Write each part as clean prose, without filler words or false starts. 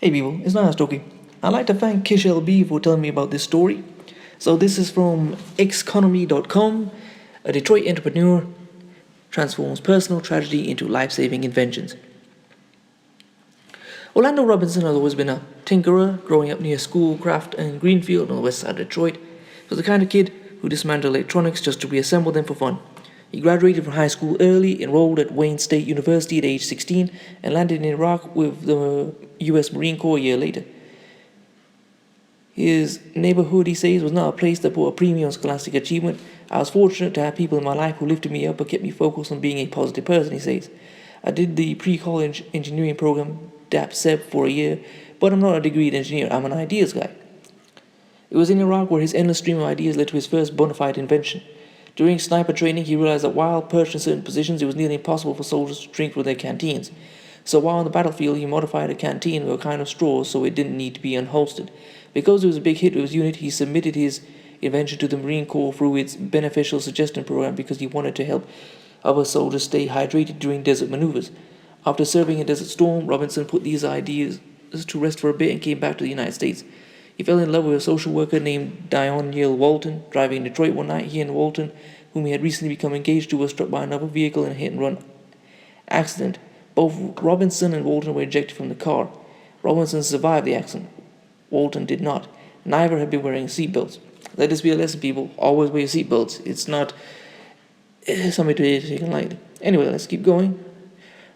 Hey people, it's Nice talking. I'd like to thank Kish LB for telling me about this story. So this is from xconomy.com. A Detroit entrepreneur transforms personal tragedy into life-saving inventions. Orlando Robinson has always been a tinkerer, growing up near Schoolcraft and Greenfield on the west side of Detroit. He was the kind of kid who dismantled electronics just to reassemble them for fun. He graduated from high school early, enrolled at Wayne State University at age 16, and landed in Iraq with the U.S. Marine Corps a year later. His neighborhood, he says, was not a place that put a premium on scholastic achievement. I was fortunate to have people in my life who lifted me up but kept me focused on being a positive person, he says. I did the pre-college engineering program, DAP-SEP, for a year, but I'm not a degreed engineer, I'm an ideas guy. It was in Iraq where his endless stream of ideas led to his first bona fide invention. During sniper training, he realized that while perched in certain positions, it was nearly impossible for soldiers to drink from their canteens. So while on the battlefield, he modified a canteen with a kind of straw so it didn't need to be unholstered. Because it was a big hit with his unit, he submitted his invention to the Marine Corps through its beneficial suggestion program because he wanted to help other soldiers stay hydrated during desert maneuvers. After serving in Desert Storm, Robinson put these ideas to rest for a bit and came back to the United States. He fell in love with a social worker named Dion Neal Walton. Driving in Detroit one night, he and Walton, whom he had recently become engaged to, were struck by another vehicle in a hit-and-run accident. Both Robinson and Walton were ejected from the car. Robinson survived the accident. Walton did not. Neither had been wearing seatbelts. Let this be a lesson, people. Always wear your seatbelts. It's not something to take lightly. Anyway, let's keep going.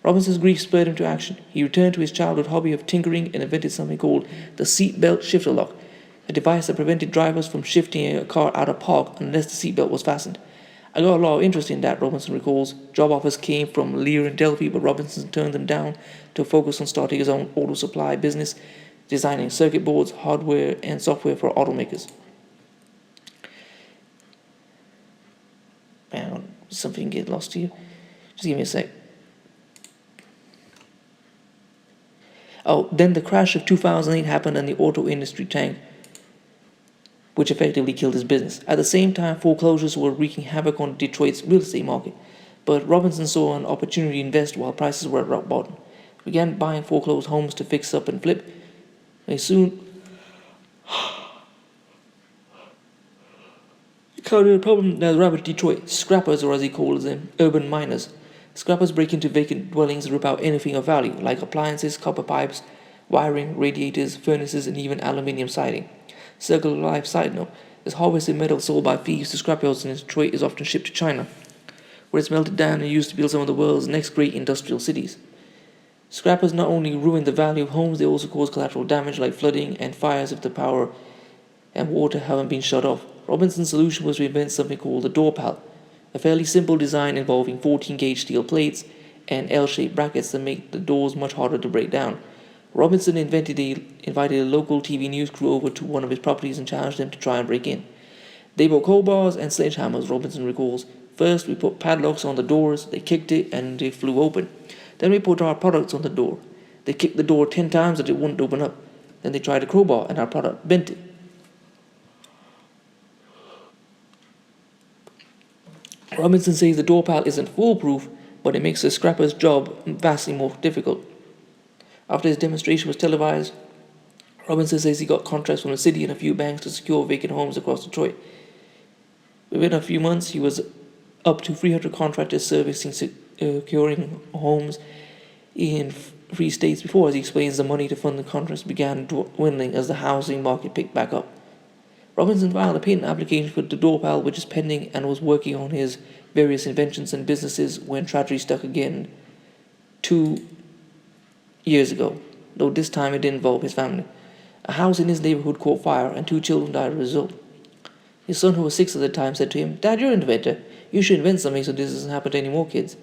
Robinson's grief spurred him to action. He returned to his childhood hobby of tinkering and invented something called the seatbelt shifter lock, a device that prevented drivers from shifting a car out of park unless the seatbelt was fastened. I got a lot of interest in that, Robinson recalls. Job offers came from Lear and Delphi, but Robinson turned them down to focus on starting his own auto supply business, designing circuit boards, hardware, and software for automakers. Man, something get lost here. Just give me a sec. Oh, then the crash of 2008 happened and the auto industry tanked, which effectively killed his business. At the same time, foreclosures were wreaking havoc on Detroit's real estate market. But Robinson saw an opportunity to invest while prices were at rock bottom. He began buying foreclosed homes to fix up and flip. They soon encountered a problem that ravaged Detroit. Scrappers, or as he calls them, urban miners. Scrappers break into vacant dwellings and rip out anything of value, like appliances, copper pipes, wiring, radiators, furnaces, and even aluminium siding. Circle of life side note: this harvested metal sold by thieves to scrapyards in Detroit is often shipped to China, where it's melted down and used to build some of the world's next great industrial cities. Scrappers not only ruin the value of homes, they also cause collateral damage like flooding and fires if the power and water haven't been shut off. Robinson's solution was to invent something called the door pal, a fairly simple design involving 14-gauge steel plates and L-shaped brackets that make the doors much harder to break down. Robinson invited a local TV news crew over to one of his properties and challenged them to try and break in. They brought crowbars and sledgehammers, Robinson recalls. First, we put padlocks on the doors, they kicked it, and they flew open. Then we put our products on the door. They kicked the door 10 times and it wouldn't open up. Then they tried a crowbar and our product bent it. Robinson says the door pal isn't foolproof, but it makes the scrapper's job vastly more difficult. After his demonstration was televised, Robinson says he got contracts from the city and a few banks to secure vacant homes across Detroit. Within a few months, he was up to 300 contractors securing homes in 3 states before, as he explains, the money to fund the contracts began dwindling as the housing market picked back up. Robinson filed a patent application for the door pal, which is pending, and was working on his various inventions and businesses when tragedy struck again 2 years ago, though this time it didn't involve his family. A house in his neighborhood caught fire and 2 children died as a result. His son, who was 6 at the time, said to him, "Dad, you're an inventor. You should invent something so this doesn't happen to any more kids."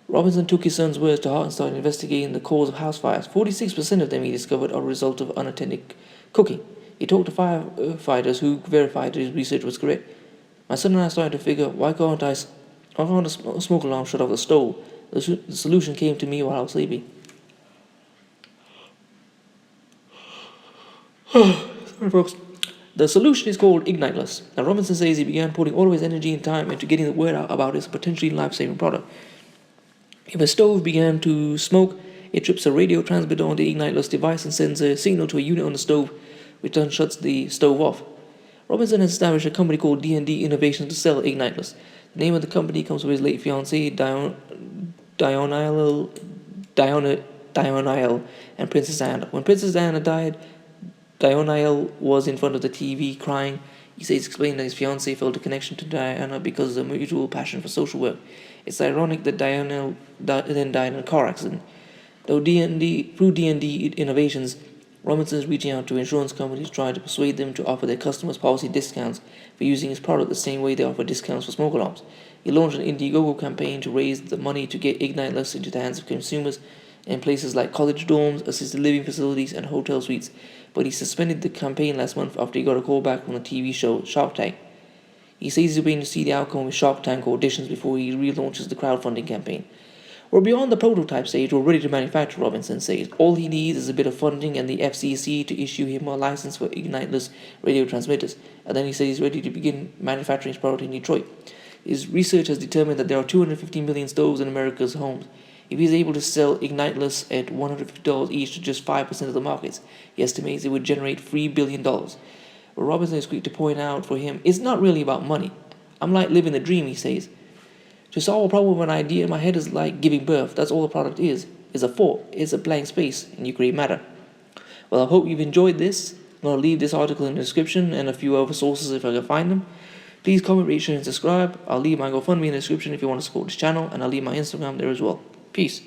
Robinson took his son's words to heart and started investigating the cause of house fires. 46% of them, he discovered, are a result of unattended cooking. He talked to firefighters who verified that his research was correct. My son and I started to figure, why can't the smoke alarm shut off the stove? The solution came to me while I was sleeping. Sorry, folks. The solution is called Igniteless. Now, Robinson says he began putting all of his energy and time into getting the word out about his potentially life-saving product. If a stove began to smoke, It trips a radio transmitter on the igniteless device and sends a signal to a unit on the stove, which then shuts the stove off. Robinson has established a company called D&D Innovations to sell igniteless. The name of the company comes from his late fiancée, Dionyle and Princess Diana. When Princess Diana died, Dionyle was in front of the TV crying. He says explained that his fiancée felt a connection to Diana because of a mutual passion for social work. It's ironic that Dionyle then died in a car accident. Through D&D Innovations, Robinson is reaching out to insurance companies trying to persuade them to offer their customers policy discounts for using his product the same way they offer discounts for smoke alarms. He launched an Indiegogo campaign to raise the money to get igniteless into the hands of consumers in places like college dorms, assisted living facilities, and hotel suites, but he suspended the campaign last month after he got a call back from the TV show Shark Tank. He says he's waiting to see the outcome of Shark Tank auditions before he relaunches the crowdfunding campaign. We're beyond the prototype stage, we're ready to manufacture, Robinson says. All he needs is a bit of funding and the FCC to issue him a license for igniteless radio transmitters, and then he says he's ready to begin manufacturing his product in Detroit. His research has determined that there are 250 million stoves in America's homes. If he's able to sell igniteless at $150 each to just 5% of the markets, he estimates it would generate $3 billion. But Robinson is quick to point out for him, it's not really about money. I'm like living the dream, he says. To solve a problem with an idea in my head is like giving birth. That's all the product is. It's a thought. It's a blank space, and you create matter. Well, I hope you've enjoyed this. I'll leave this article in the description and a few other sources if I can find them. Please comment, rate, share, and subscribe. I'll leave my GoFundMe in the description if you want to support this channel, and I'll leave my Instagram there as well. Peace.